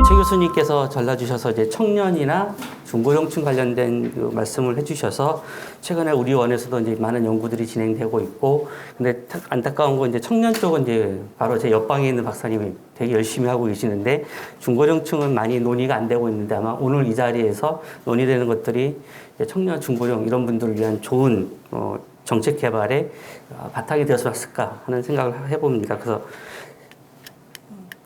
최 교수님께서 전해주셔서 이제 청년이나 중고령층 관련된 그 말씀을 해주셔서 최근에 우리 원에서도 이제 많은 연구들이 진행되고 있고, 근데 안타까운 건 이제 청년 쪽은 이제 바로 제 옆방에 있는 박사님이 되게 열심히 하고 계시는데 중고령층은 많이 논의가 안 되고 있는데 아마 오늘 이 자리에서 논의되는 것들이 청년, 중고령 이런 분들을 위한 좋은 정책 개발의 바탕이 되었을까 하는 생각을 해봅니다. 그래서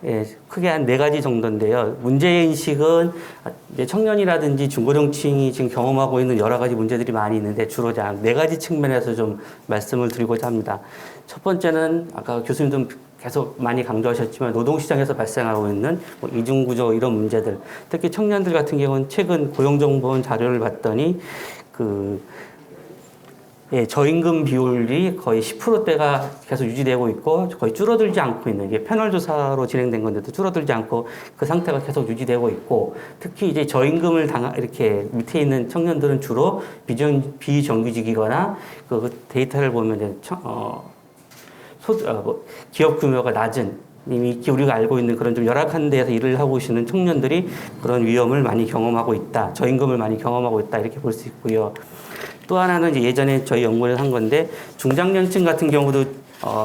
예, 크게 한 4가지 정도인데요. 문제인식은 이제 청년이라든지 중고령층이 지금 경험하고 있는 여러 가지 문제들이 많이 있는데 주로 4가지 측면에서 좀 말씀을 드리고자 합니다. 첫 번째는 아까 교수님도 계속 많이 강조하셨지만 노동시장에서 발생하고 있는 뭐 이중구조 이런 문제들, 특히 청년들 같은 경우는 최근 고용정보원 자료를 봤더니 저임금 비율이 거의 10%대가 계속 유지되고 있고 거의 줄어들지 않고 있는, 이게 패널 조사로 진행된 건데도 줄어들지 않고 그 상태가 계속 유지되고 있고, 특히 이제 저임금을 이렇게 밑에 있는 청년들은 주로 비정규직이거나 그 데이터를 보면 기업 규모가 낮은, 이미 우리가 알고 있는 그런 좀 열악한 데에서 일을 하고 계시는 청년들이 그런 위험을 많이 경험하고 있다. 저임금을 많이 경험하고 있다. 이렇게 볼 수 있고요. 또 하나는 이제 예전에 저희 연구에서 한 건데, 중장년층 같은 경우도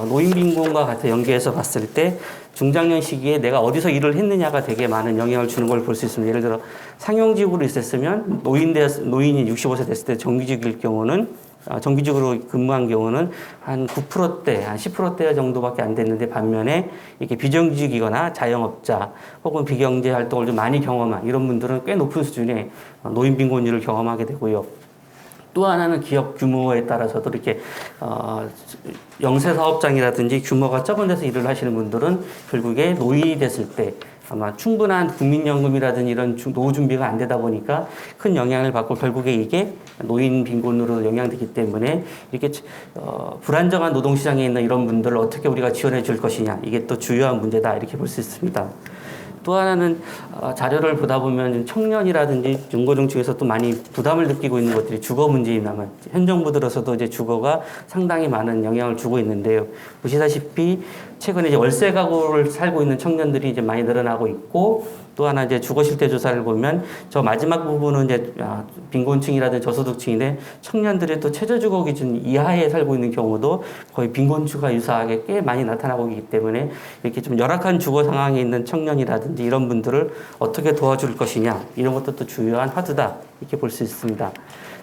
노인빈곤과 같이 연계해서 봤을 때 중장년 시기에 내가 어디서 일을 했느냐가 되게 많은 영향을 주는 걸 볼 수 있습니다. 예를 들어 상용직으로 있었으면 노인이 65세 됐을 때 정규직일 경우는 정규직으로 근무한 경우는 한 9%대, 한 10%대 정도밖에 안 됐는데, 반면에 이렇게 비정규직이거나 자영업자 혹은 비경제 활동을 좀 많이 경험한 이런 분들은 꽤 높은 수준의 노인 빈곤율을 경험하게 되고요. 또 하나는 기업 규모에 따라서도 이렇게 영세 사업장이라든지 규모가 적은 데서 일을 하시는 분들은 결국에 노인이 됐을 때 아마 충분한 국민연금이라든지 이런 노후 준비가 안 되다 보니까 큰 영향을 받고 결국에 이게 노인 빈곤으로 영향되기 때문에 이렇게 불안정한 노동시장에 있는 이런 분들을 어떻게 우리가 지원해 줄 것이냐, 이게 또 주요한 문제다 이렇게 볼 수 있습니다. 또 하나는 자료를 보다 보면 청년이라든지 중고령층에서 또 많이 부담을 느끼고 있는 것들이 주거 문제입니다만, 현 정부 들어서도 이제 주거가 상당히 많은 영향을 주고 있는데요. 보시다시피 최근에 이제 월세 가구를 살고 있는 청년들이 이제 많이 늘어나고 있고, 또 하나 이제 주거 실태 조사를 보면 저 마지막 부분은 이제 빈곤층이라든지 저소득층인데, 청년들이 또 최저주거 기준 이하에 살고 있는 경우도 거의 빈곤층과 유사하게 꽤 많이 나타나고 있기 때문에 이렇게 좀 열악한 주거 상황에 있는 청년이라든지 이런 분들을 어떻게 도와줄 것이냐, 이런 것도 또 주요한 화두다 이렇게 볼 수 있습니다.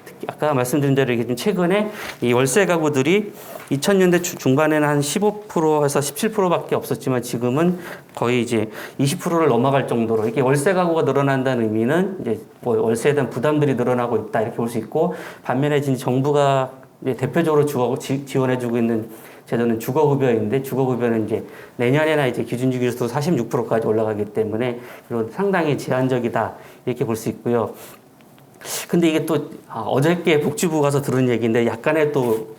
특히 아까 말씀드린 대로 이게 좀 최근에 이 월세 가구들이 2000년대 중반에는 한 15%에서 17%밖에 없었지만 지금은 거의 이제 20%를 넘어갈 정도로, 이렇게 월세 가구가 늘어난다는 의미는 이제 뭐 월세에 대한 부담들이 늘어나고 있다 이렇게 볼 수 있고, 반면에 지금 정부가 이제 대표적으로 지원해주고 있는 제도는 주거급여인데, 주거급여는 이제 내년에나 이제 기준주기로서 46%까지 올라가기 때문에 상당히 제한적이다 이렇게 볼 수 있고요. 근데 이게 또 어저께 복지부 가서 들은 얘기인데 약간의 또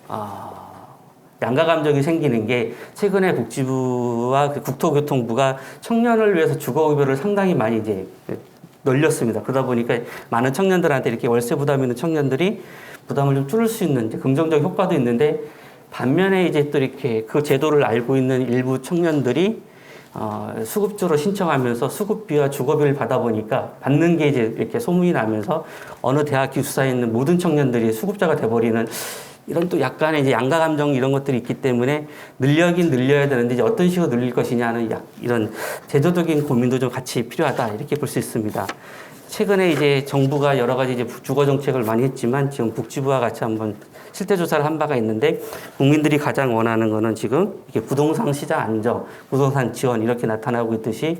양가 감정이 생기는 게, 최근에 복지부와 국토교통부가 청년을 위해서 주거급여를 상당히 많이 이제 늘렸습니다. 그러다 보니까 많은 청년들한테 이렇게 월세 부담이 있는 청년들이 부담을 좀 줄일 수 있는 이제 긍정적 효과도 있는데, 반면에 이제 또 이렇게 그 제도를 알고 있는 일부 청년들이 수급주로 신청하면서 수급비와 주거비를 받아보니까 받는 게 이제 이렇게 소문이 나면서 어느 대학 기숙사에 있는 모든 청년들이 수급자가 돼버리는, 이런 또 약간의 이제 양가 감정 이런 것들이 있기 때문에 늘려긴 늘려야 되는데 이제 어떤 식으로 늘릴 것이냐는 이런 제도적인 고민도 좀 같이 필요하다 이렇게 볼 수 있습니다. 최근에 이제 정부가 여러 가지 이제 주거 정책을 많이 했지만 지금 복지부와 같이 한번 실태 조사를 한 바가 있는데, 국민들이 가장 원하는 거는 지금 이게 부동산 시장 안정, 부동산 지원 이렇게 나타나고 있듯이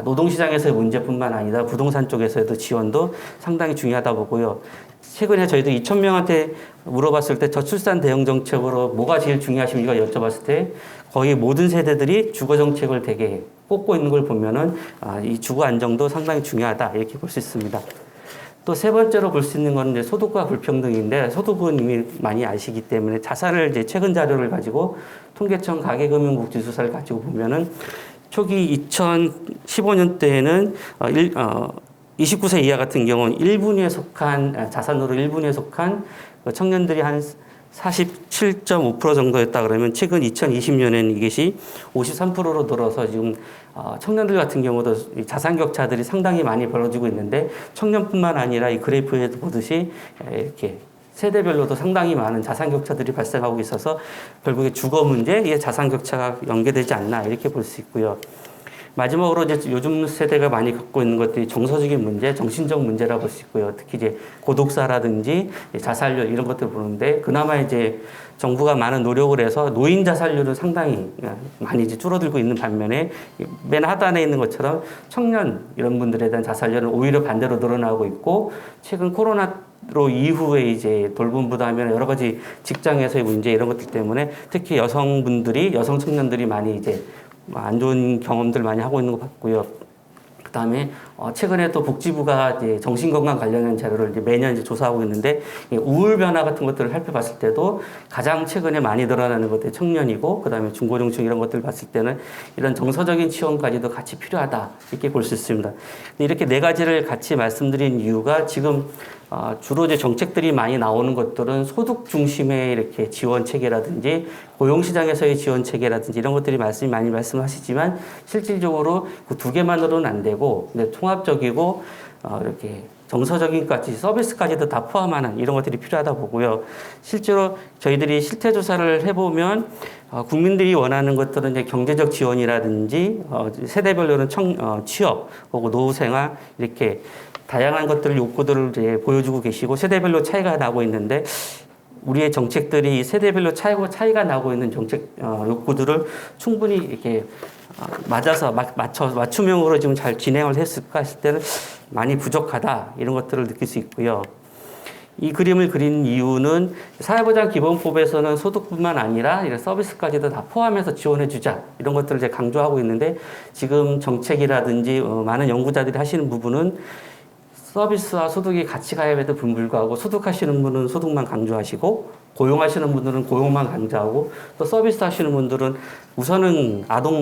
노동시장에서의 문제뿐만 아니라 부동산 쪽에서의 지원도 상당히 중요하다 보고요. 최근에 저희도 2,000명한테 물어봤을 때 저출산 대응 정책으로 뭐가 제일 중요하십니까 여쭤봤을 때 거의 모든 세대들이 주거 정책을 되게 꼽고 있는 걸 보면은 이 주거 안정도 상당히 중요하다 이렇게 볼 수 있습니다. 또 세 번째로 볼 수 있는 건 이제 소득과 불평등인데, 소득은 이미 많이 아시기 때문에 자산을 이제 최근 자료를 가지고 통계청 가계금융복지수사를 가지고 보면은 초기 2015년대에는 29세 이하 같은 경우는 1분위에 속한 자산으로 1분위에 속한 청년들이 한 47.5% 정도였다 그러면 최근 2020년에는 이것이 53%로 늘어서 지금 청년들 같은 경우도 이 자산 격차들이 상당히 많이 벌어지고 있는데 청년뿐만 아니라 이 그래프에도 보듯이 이렇게 세대별로도 상당히 많은 자산 격차들이 발생하고 있어서 결국에 주거 문제에 자산 격차가 연계되지 않나 이렇게 볼 수 있고요. 마지막으로 이제 요즘 세대가 많이 갖고 있는 것들이 정서적인 문제, 정신적 문제라고 볼 수 있고요. 특히 이제 고독사라든지 자살률 이런 것들을 보는데 그나마 이제 정부가 많은 노력을 해서 노인 자살률은 상당히 많이 이제 줄어들고 있는 반면에 맨 하단에 있는 것처럼 청년 이런 분들에 대한 자살률은 오히려 반대로 늘어나고 있고 최근 코로나로 이후에 이제 돌봄 부담이나 여러 가지 직장에서의 문제 이런 것들 때문에 특히 여성분들이 여성 청년들이 많이 이제 안 좋은 경험들 많이 하고 있는 것 같고요. 그 다음에 최근에 또 복지부가 이제 정신건강 관련한 자료를 이제 매년 이제 조사하고 있는데 우울 변화 같은 것들을 살펴봤을 때도 가장 최근에 많이 늘어나는 것들이 청년이고 그 다음에 중고령층 이런 것들을 봤을 때는 이런 정서적인 지원까지도 같이 필요하다 이렇게 볼 수 있습니다. 이렇게 네 가지를 같이 말씀드린 이유가 지금 주로 이제 정책들이 많이 나오는 것들은 소득 중심의 이렇게 지원 체계라든지 고용 시장에서의 지원 체계라든지 이런 것들이 많이 말씀하시지만 실질적으로 그 두 개만으로는 안 되고 근데 통합적이고 이렇게 정서적인 까지 서비스까지도 다 포함하는 이런 것들이 필요하다 보고요. 실제로 저희들이 실태 조사를 해보면 국민들이 원하는 것들은 이제 경제적 지원이라든지 세대별로는 취업 혹은 노후 생활 이렇게 다양한 것들을 욕구들을 이제 보여주고 계시고 세대별로 차이가 나고 있는데 우리의 정책들이 세대별로 차이가 나고 있는 정책 욕구들을 충분히 이렇게 맞아서 맞춤형으로 지금 잘 진행을 했을까 했을 때는 많이 부족하다 이런 것들을 느낄 수 있고요. 이 그림을 그린 이유는 사회보장기본법에서는 소득뿐만 아니라 이런 서비스까지도 다 포함해서 지원해주자 이런 것들을 이제 강조하고 있는데 지금 정책이라든지 많은 연구자들이 하시는 부분은 서비스와 소득이 같이 가야에도 불구하고 소득하시는 분은 소득만 강조하시고 고용하시는 분들은 고용만 강조하고 또 서비스 하시는 분들은 우선은 아동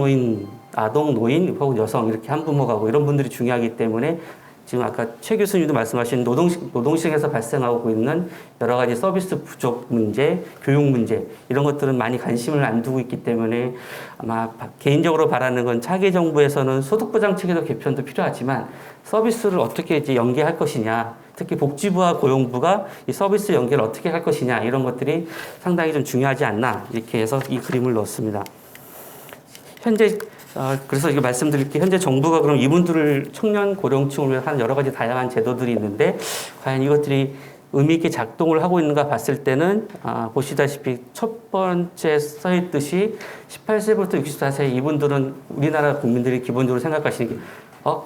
노인 혹은 여성 이렇게 한부모가고 이런 분들이 중요하기 때문에 지금 아까 최 교수님도 말씀하신 노동시장에서 발생하고 있는 여러 가지 서비스 부족 문제, 교육 문제 이런 것들은 많이 관심을 안 두고 있기 때문에 아마 개인적으로 바라는 건 차기 정부에서는 소득보장 체계도 개편도 필요하지만 서비스를 어떻게 이제 연계할 것이냐, 특히 복지부와 고용부가 이 서비스 연계를 어떻게 할 것이냐 이런 것들이 상당히 좀 중요하지 않나 이렇게 해서 이 그림을 넣었습니다. 현재 그래서 이거 말씀드릴 게 현재 정부가 그럼 이분들을 청년 고령층을 위해 하는 여러 가지 다양한 제도들이 있는데 과연 이것들이 의미 있게 작동을 하고 있는가 봤을 때는 보시다시피 첫 번째 써 있듯이 18세부터 64세 이분들은 우리나라 국민들이 기본적으로 생각하시는 게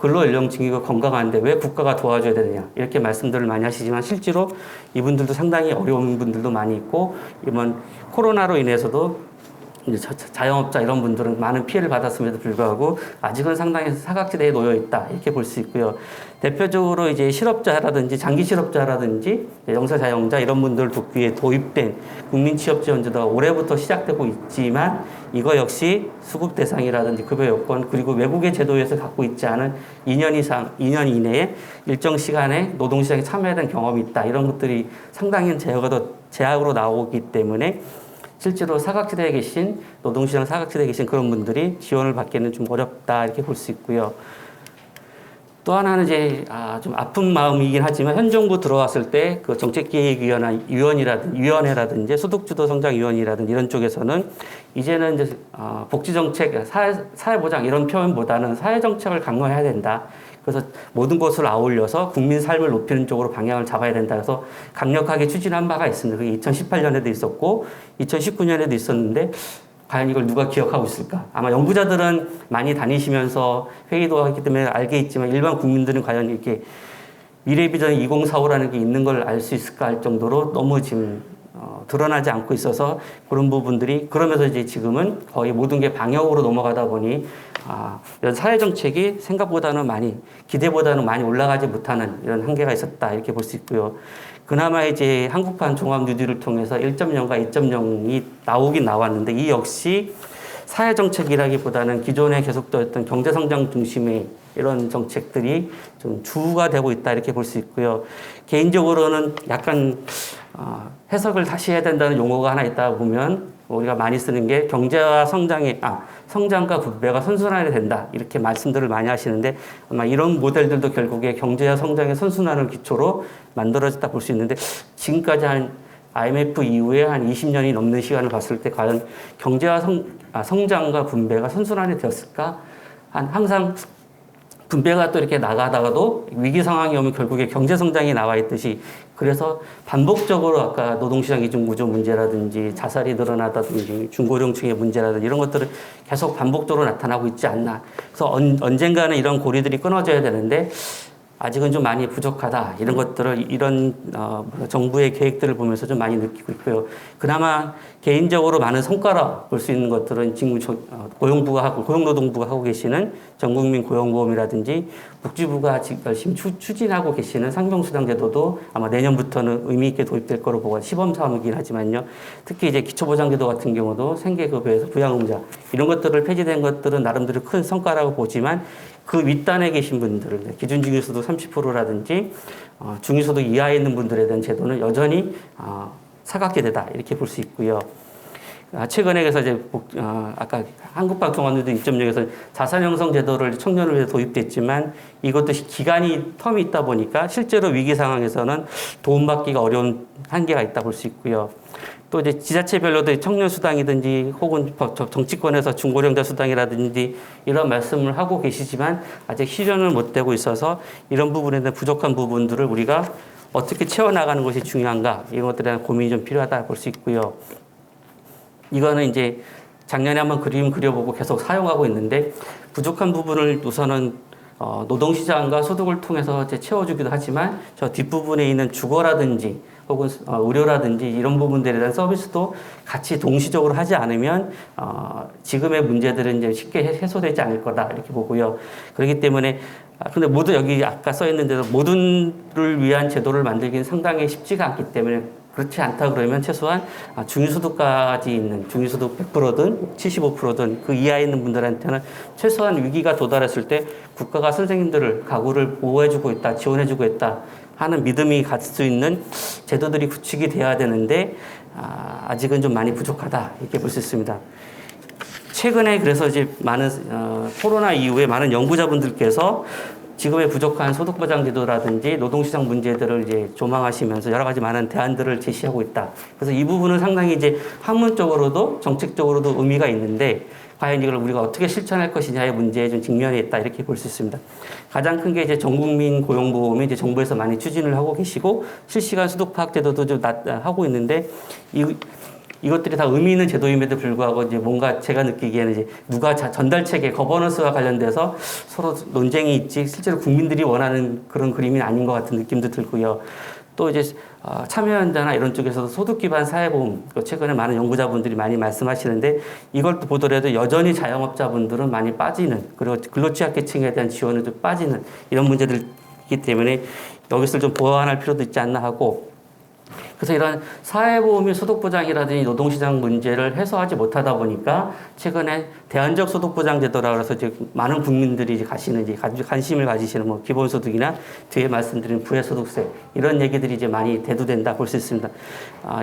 근로연령층이고 건강한데 왜 국가가 도와줘야 되느냐 이렇게 말씀들을 많이 하시지만 실제로 이분들도 상당히 어려운 분들도 많이 있고 이번 코로나로 인해서도 이제 자영업자 이런 분들은 많은 피해를 받았음에도 불구하고 아직은 상당히 사각지대에 놓여 있다 이렇게 볼 수 있고요. 대표적으로 이제 실업자라든지 장기 실업자라든지 영세자영자 이런 분들 돕기에 도입된 국민취업지원제도가 올해부터 시작되고 있지만 이거 역시 수급 대상이라든지 급여 요건 그리고 외국의 제도에서 갖고 있지 않은 2년 이내에 일정 시간에 노동시장에 참여해야 되는 경험이 있다 이런 것들이 상당히 제약으로 나오기 때문에 실제로 사각지대에 계신 노동시장 사각지대에 계신 그런 분들이 지원을 받기는 좀 어렵다 이렇게 볼 수 있고요. 또 하나는 이제 좀 아픈 마음이긴 하지만 현 정부 들어왔을 때 그 정책기획위원회라든지 소득주도 성장위원회라든지 이런 쪽에서는 이제는 이제 복지정책, 사회보장 이런 표현보다는 사회정책을 강화해야 된다. 그래서 모든 것을 아울러서 국민 삶을 높이는 쪽으로 방향을 잡아야 된다 해서 강력하게 추진한 바가 있습니다. 그게 2018년에도 있었고 2019년에도 있었는데 과연 이걸 누가 기억하고 있을까? 아마 연구자들은 많이 다니시면서 회의도 하기 때문에 알겠지만 일반 국민들은 과연 이렇게 미래비전 2045라는 게 있는 걸 알 수 있을까 할 정도로 너무 지금 드러나지 않고 있어서 그런 부분들이 그러면서 이제 지금은 거의 모든 게 방역으로 넘어가다 보니 이런 사회정책이 생각보다는 기대보다는 많이 올라가지 못하는 이런 한계가 있었다 이렇게 볼 수 있고요. 그나마 이제 한국판 종합 뉴딜을 통해서 1.0과 2.0이 나오긴 나왔는데 이 역시 사회정책이라기보다는 기존에 계속되었던 경제성장 중심의 이런 정책들이 좀 주가 되고 있다 이렇게 볼 수 있고요. 개인적으로는 약간 해석을 다시 해야 된다는 용어가 하나 있다 보면 우리가 많이 쓰는 게 경제와 성장과 분배가 선순환이 된다. 이렇게 말씀들을 많이 하시는데 아마 이런 모델들도 결국에 경제와 성장의 선순환을 기초로 만들어졌다 볼 수 있는데 지금까지 한 IMF 이후에 한 20년이 넘는 시간을 봤을 때 과연 경제와 성장과 분배가 선순환이 되었을까? 항상 분배가 또 이렇게 나가다가도 위기 상황이 오면 결국에 경제 성장이 나와 있듯이 그래서 반복적으로 아까 노동시장 이중 구조 문제라든지 자살이 늘어나다든지 중고령층의 문제라든지 이런 것들은 계속 반복적으로 나타나고 있지 않나. 그래서 언젠가는 이런 고리들이 끊어져야 되는데 아직은 좀 많이 부족하다. 이런 것들을 이런 정부의 계획들을 보면서 좀 많이 느끼고 있고요. 그나마 개인적으로 많은 성과라 볼 수 있는 것들은 지금 고용노동부가 하고 계시는 전국민 고용보험이라든지 복지부가 지금 열심히 추진하고 계시는 상병수당 제도도 아마 내년부터는 의미 있게 도입될 거로 보고 시범 사업이긴 하지만요. 특히 이제 기초보장제도 같은 경우도 생계급여에서 부양의무자 이런 것들을 폐지된 것들은 나름대로 큰 성과라고 보지만 그 윗단에 계신 분들, 기준중위소득 30%라든지 중위소득 이하에 있는 분들에 대한 제도는 여전히 사각지대다 이렇게 볼 수 있고요. 최근에 그래서 이제 아까 한국방통원도 1.0에서 자산형성 제도를 청년을 위해 도입됐지만 이것도 텀이 있다 보니까 실제로 위기 상황에서는 도움받기가 어려운 한계가 있다 볼 수 있고요. 또 이제 지자체별로도 청년 수당이든지 혹은 정치권에서 중고령자 수당이라든지 이런 말씀을 하고 계시지만 아직 실현을 못 되고 있어서 이런 부분에 대한 부족한 부분들을 우리가 어떻게 채워나가는 것이 중요한가 이런 것들에 대한 고민이 좀 필요하다 볼 수 있고요. 이거는 이제 작년에 한번 그림 그려보고 계속 사용하고 있는데 부족한 부분을 우선은 노동시장과 소득을 통해서 이제 채워주기도 하지만 저 뒷부분에 있는 주거라든지 혹은 의료라든지 이런 부분들에 대한 서비스도 같이 동시적으로 하지 않으면 지금의 문제들은 이제 쉽게 해소되지 않을 거다 이렇게 보고요. 그렇기 때문에 근데 모두 여기 아까 써 있는데도 모든을 위한 제도를 만들기는 상당히 쉽지가 않기 때문에 그렇지 않다 그러면 최소한 중위소득까지 있는 중위소득 100%든 75%든 그 이하에 있는 분들한테는 최소한 위기가 도달했을 때 국가가 선생님들을 가구를 보호해주고 있다, 지원해주고 있다 하는 믿음이 갈 수 있는 제도들이 구축이 돼야 되는데 아직은 좀 많이 부족하다 이렇게 볼 수 있습니다. 최근에 그래서 이제 많은 코로나 이후에 많은 연구자분들께서 지금의 부족한 소득보장제도라든지 노동시장 문제들을 이제 조망하시면서 여러 가지 많은 대안들을 제시하고 있다. 그래서 이 부분은 상당히 이제 학문적으로도 정책적으로도 의미가 있는데 과연 이걸 우리가 어떻게 실천할 것이냐의 문제에 좀 직면해 있다 이렇게 볼 수 있습니다. 가장 큰 게 이제 전국민 고용보험이 이제 정부에서 많이 추진을 하고 계시고 실시간 소득 파악 제도도 좀 하고 있는데 이것들이 다 의미 있는 제도임에도 불구하고 이제 뭔가 제가 느끼기에는 이제 누가 전달 체계, 거버넌스와 관련돼서 서로 논쟁이 있지 실제로 국민들이 원하는 그런 그림이 아닌 것 같은 느낌도 들고요. 또 이제 참여연대나 이런 쪽에서도 소득 기반 사회보험 최근에 많은 연구자분들이 많이 말씀하시는데 이걸 또 보더라도 여전히 자영업자분들은 많이 빠지는 그리고 근로취약계층에 대한 지원을 좀 빠지는 이런 문제들이기 때문에 여기서 좀 보완할 필요도 있지 않나 하고 그래서 이런 사회보험의 소득보장이라든지 노동시장 문제를 해소하지 못하다 보니까 최근에 대안적 소득보장제도라고 해서 이제 많은 국민들이 이제 관심을 가지시는 뭐 기본소득이나 뒤에 말씀드린 부의소득세 이런 얘기들이 이제 많이 대두된다 볼 수 있습니다.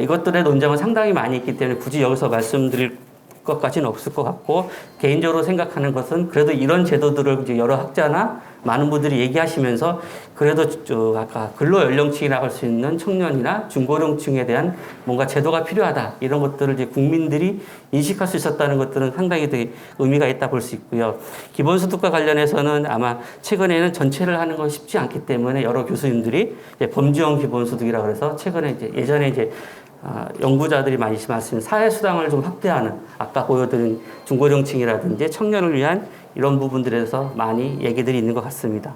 이것들의 논쟁은 상당히 많이 있기 때문에 굳이 여기서 말씀드릴 것까지는 없을 것 같고 개인적으로 생각하는 것은 그래도 이런 제도들을 이제 여러 학자나 많은 분들이 얘기하시면서 그래도 아까 근로연령층이라고 할 수 있는 청년이나 중고령층에 대한 뭔가 제도가 필요하다 이런 것들을 이제 국민들이 인식할 수 있었다는 것들은 상당히 되게 의미가 있다 볼 수 있고요. 기본소득과 관련해서는 아마 최근에는 전체를 하는 건 쉽지 않기 때문에 여러 교수님들이 이제 범주형 기본소득이라고 해서 최근에 이제 예전에 이제 연구자들이 많이 말씀하신 사회수당을 좀 확대하는 아까 보여드린 중고령층이라든지 청년을 위한 이런 부분들에 대해서 많이 얘기들이 있는 것 같습니다.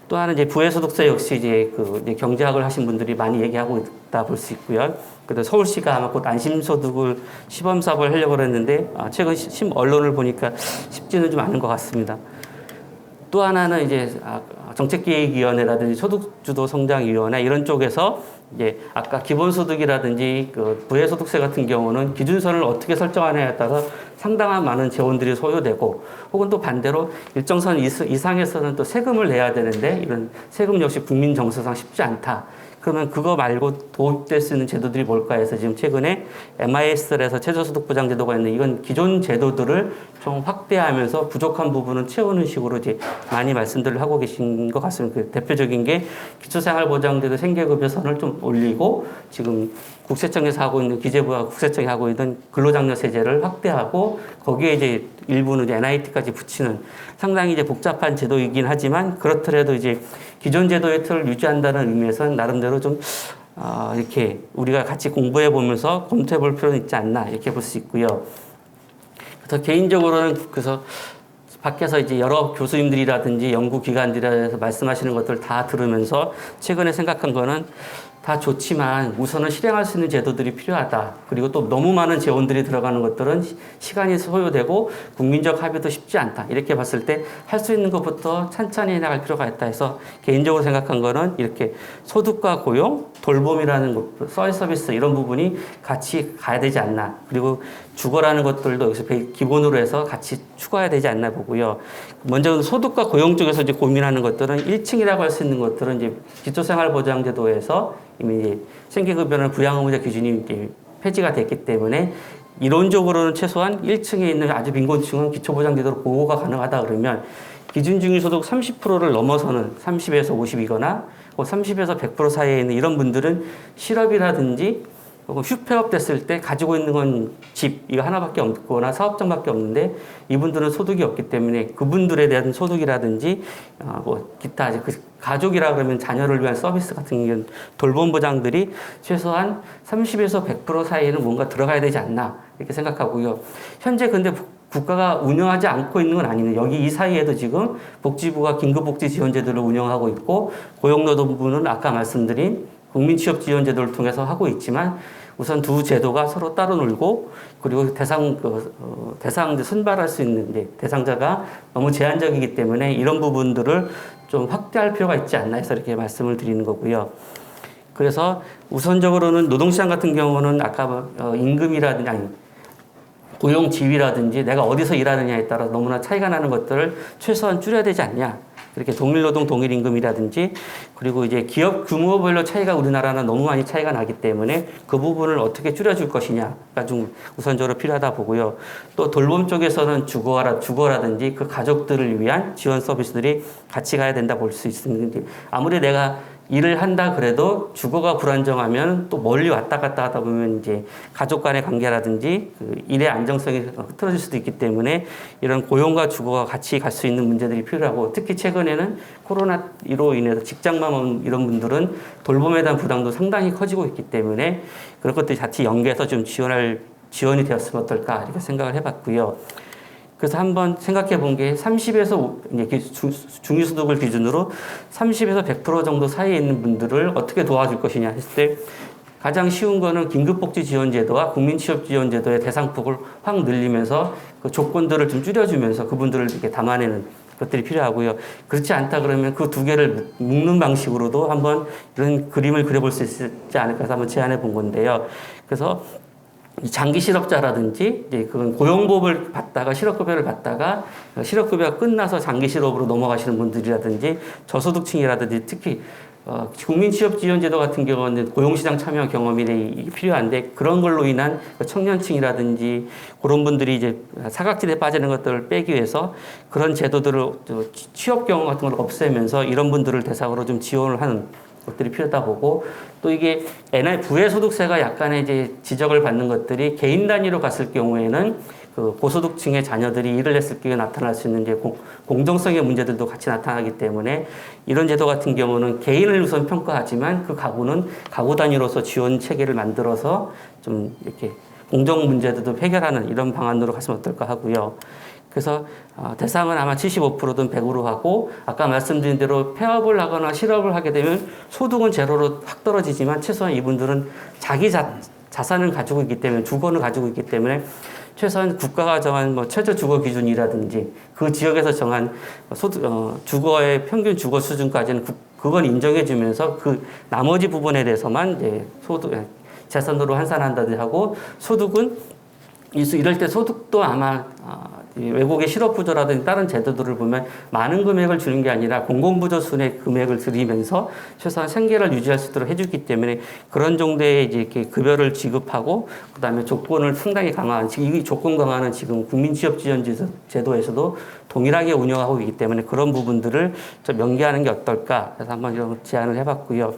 또 하나는 이제 부의소득세 역시 이제 이제 경제학을 하신 분들이 많이 얘기하고 있다 볼 수 있고요. 그래서 서울시가 아마 곧 안심소득을 시범 사업을 하려고 했는데 최근 언론을 보니까 쉽지는 좀 않은 것 같습니다. 또 하나는 이제 정책기획위원회라든지 소득주도 성장위원회 이런 쪽에서 이제 아까 기본소득이라든지 그 부의소득세 같은 경우는 기준선을 어떻게 설정하느냐에 따라서 상당한 많은 재원들이 소요되고 혹은 또 반대로 일정 선 이상에서는 또 세금을 내야 되는데 이런 세금 역시 국민 정서상 쉽지 않다. 그러면 그거 말고 도입될 수 있는 제도들이 뭘까 해서 지금 최근에 MIS에서 최저소득보장 제도가 있는데 이건 기존 제도들을 좀 확대하면서 부족한 부분은 채우는 식으로 이제 많이 말씀들을 하고 계신 것 같습니다. 그 대표적인 게 기초생활보장제도 생계급여선을 좀 올리고 지금 국세청에서 하고 있는 기재부와 국세청이 하고 있는 근로장려세제를 확대하고 거기에 이제 일부는 이제 NIT까지 붙이는 상당히 이제 복잡한 제도이긴 하지만 그렇더라도 이제 기존 제도의 틀을 유지한다는 의미에서는 나름대로 좀 이렇게 우리가 같이 공부해 보면서 검토해 볼 필요는 있지 않나 이렇게 볼 수 있고요. 그래서 개인적으로는 그래서 밖에서 이제 여러 교수님들이라든지 연구기관들에서 말씀하시는 것들 다 들으면서 최근에 생각한 거는 다 좋지만 우선은 실행할 수 있는 제도들이 필요하다. 그리고 또 너무 많은 재원들이 들어가는 것들은 시간이 소요되고 국민적 합의도 쉽지 않다. 이렇게 봤을 때 할 수 있는 것부터 찬찬히 해나갈 필요가 있다 해서 개인적으로 생각한 거는 이렇게 소득과 고용, 돌봄이라는 것, 서비스 이런 부분이 같이 가야 되지 않나. 그리고 주거라는 것들도 여기서 기본으로 해서 같이 추가해야 되지 않나 보고요. 먼저 소득과 고용 쪽에서 이제 고민하는 것들은 1층이라고 할 수 있는 것들은 이제 기초생활보장제도에서 이미 이제 생계급여는 부양의무자 기준이 이제 폐지가 됐기 때문에 이론적으로는 최소한 1층에 있는 아주 빈곤층은 기초보장제도로 보호가 가능하다 그러면 기준중위소득 30%를 넘어서는 30에서 50이거나 30에서 100% 사이에 있는 이런 분들은 실업이라든지 혹은 휴폐업 됐을 때 가지고 있는 건 집 이거 하나밖에 없거나 사업장밖에 없는데 이분들은 소득이 없기 때문에 그분들에 대한 소득이라든지 뭐 기타 그 가족이라 그러면 자녀를 위한 서비스 같은 경우는 돌봄 보장들이 최소한 30에서 100% 사이에는 뭔가 들어가야 되지 않나 이렇게 생각하고요. 현재 근데 국가가 운영하지 않고 있는 건 아니에요. 여기 이 사이에도 지금 복지부가 긴급복지지원제도를 운영하고 있고 고용노동부는 아까 말씀드린 국민취업지원제도를 통해서 하고 있지만 우선 두 제도가 서로 따로 놀고 그리고 대상 선발할 수 있는 대상자가 너무 제한적이기 때문에 이런 부분들을 좀 확대할 필요가 있지 않나 해서 이렇게 말씀을 드리는 거고요. 그래서 우선적으로는 노동시장 같은 경우는 아까 임금이라든지 아니 고용 지위라든지 내가 어디서 일하느냐에 따라 너무나 차이가 나는 것들을 최소한 줄여야 되지 않냐. 이렇게 동일노동 동일임금이라든지 그리고 이제 기업 규모별로 차이가 우리나라는 너무 많이 차이가 나기 때문에 그 부분을 어떻게 줄여줄 것이냐가 좀 우선적으로 필요하다 보고요. 또 돌봄 쪽에서는 주거라든지 그 가족들을 위한 지원 서비스들이 같이 가야 된다 볼 수 있습니다. 아무리 내가 일을 한다 그래도 주거가 불안정하면 또 멀리 왔다 갔다 하다 보면 이제 가족 간의 관계라든지 그 일의 안정성이 흐트러질 수도 있기 때문에 이런 고용과 주거가 같이 갈 수 있는 문제들이 필요하고 특히 최근에는 코로나1로 인해서 직장만 온 이런 분들은 돌봄에 대한 부담도 상당히 커지고 있기 때문에 그런 것들이 같이 연계해서 좀 지원이 되었으면 어떨까 이렇게 생각을 해봤고요. 그래서 한번 생각해 본 게 30에서 중위소득을 기준으로 30에서 100% 정도 사이에 있는 분들을 어떻게 도와줄 것이냐 했을 때 가장 쉬운 거는 긴급복지지원제도와 국민취업지원제도의 대상폭을 확 늘리면서 그 조건들을 좀 줄여주면서 그분들을 이렇게 담아내는 것들이 필요하고요. 그렇지 않다 그러면 그 두 개를 묶는 방식으로도 한번 이런 그림을 그려볼 수 있지 않을까 해서 한번 제안해 본 건데요. 그래서 장기 실업자라든지 이제 그건 고용보험을 받다가 실업급여를 받다가 실업급여가 끝나서 장기 실업으로 넘어가시는 분들이라든지 저소득층이라든지 특히 국민취업지원제도 같은 경우는 고용시장 참여 경험이 필요한데 그런 걸로 인한 청년층이라든지 그런 분들이 이제 사각지대에 빠지는 것들을 빼기 위해서 그런 제도들을 취업 경험 같은 걸 없애면서 이런 분들을 대상으로 좀 지원을 하는 것들이 필요하다 보고 또 이게 부의소득세가 약간의 이제 지적을 받는 것들이 개인 단위로 갔을 경우에는 그 고소득층의 자녀들이 일을 했을 경우에 나타날 수 있는 이제 공정성의 문제들도 같이 나타나기 때문에 이런 제도 같은 경우는 개인을 우선 평가하지만 그 가구는 가구 단위로서 지원 체계를 만들어서 좀 이렇게 공정 문제들도 해결하는 이런 방안으로 갔으면 어떨까 하고요. 그래서 대상은 아마 75%든 100으로 하고 아까 말씀드린 대로 폐업을 하거나 실업을 하게 되면 소득은 제로로 확 떨어지지만 최소한 이분들은 자기 자산을 가지고 있기 때문에 주거를 가지고 있기 때문에 최소한 국가가 정한 뭐 최저 주거 기준이라든지 그 지역에서 정한 주거의 평균 주거 수준까지는 그건 인정해주면서 그 나머지 부분에 대해서만 이제 재산으로 환산한다든지 하고 소득은 이럴 때 소득도 아마 이 외국의 실업부조라든지 다른 제도들을 보면 많은 금액을 주는 게 아니라 공공부조순의 금액을 들이면서 최소한 생계를 유지할 수 있도록 해주기 때문에 그런 정도의 이제 이렇게 급여를 지급하고 그다음에 조건을 상당히 강화한 이 조건 강화는 지금 국민취업지원제도에서도 동일하게 운영하고 있기 때문에 그런 부분들을 좀 명기하는 게 어떨까 해서 한번 이런 제안을 해봤고요.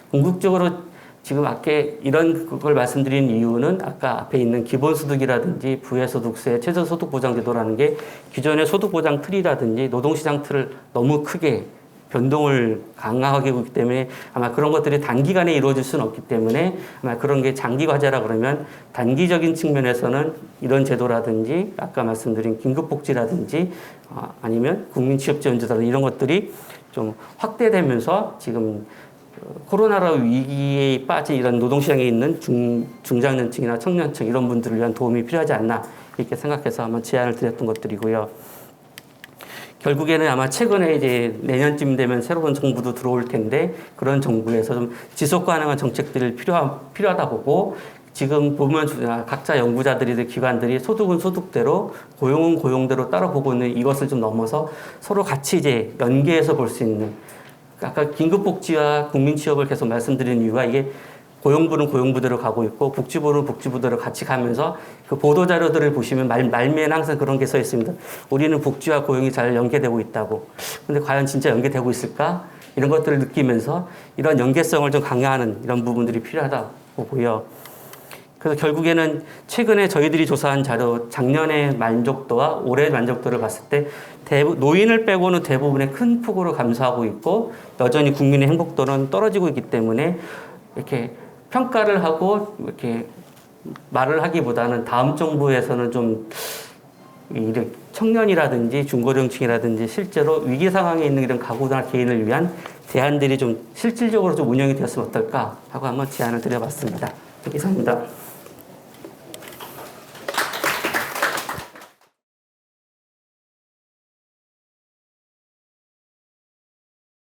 궁극적으로 지금 아까 이런 걸 말씀드린 이유는 아까 앞에 있는 기본소득이라든지 부의소득세, 최저소득보장제도라는 게 기존의 소득보장 틀이라든지 노동시장 틀을 너무 크게 변동을 강하게 하기 때문에 아마 그런 것들이 단기간에 이루어질 수는 없기 때문에 아마 그런 게 장기 과제라 그러면 단기적인 측면에서는 이런 제도라든지 아까 말씀드린 긴급복지라든지 아니면 국민취업지원제도라든지 이런 것들이 좀 확대되면서 지금 코로나로 위기에 빠진 이런 노동시장에 있는 중장년층이나 청년층 이런 분들을 위한 도움이 필요하지 않나 이렇게 생각해서 한번 제안을 드렸던 것들이고요. 결국에는 아마 최근에 이제 내년쯤 되면 새로운 정부도 들어올 텐데 그런 정부에서 좀 지속 가능한 정책들이 필요하다 보고 지금 보면 각자 연구자들이든 기관들이 소득은 소득대로 고용은 고용대로 따라 보고 있는 이것을 좀 넘어서 서로 같이 이제 연계해서 볼 수 있는 아까 긴급복지와 국민취업을 계속 말씀드린 이유가 이게 고용부는 고용부대로 가고 있고 복지부는 복지부대로 같이 가면서 그 보도자료들을 보시면 말미에는 항상 그런 게 써 있습니다. 우리는 복지와 고용이 잘 연계되고 있다고. 근데 과연 진짜 연계되고 있을까? 이런 것들을 느끼면서 이런 연계성을 좀 강화하는 이런 부분들이 필요하다고 보고요. 그래서 결국에는 최근에 저희들이 조사한 자료 작년의 만족도와 올해 만족도를 봤을 때 노인을 빼고는 대부분의 큰 폭으로 감소하고 있고 여전히 국민의 행복도는 떨어지고 있기 때문에 이렇게 평가를 하고 이렇게 말을 하기보다는 다음 정부에서는 좀 청년이라든지 중고령층이라든지 실제로 위기 상황에 있는 이런 가구나 개인을 위한 대안들이 좀 실질적으로 좀 운영이 되었으면 어떨까 하고 한번 제안을 드려봤습니다. 이상입니다.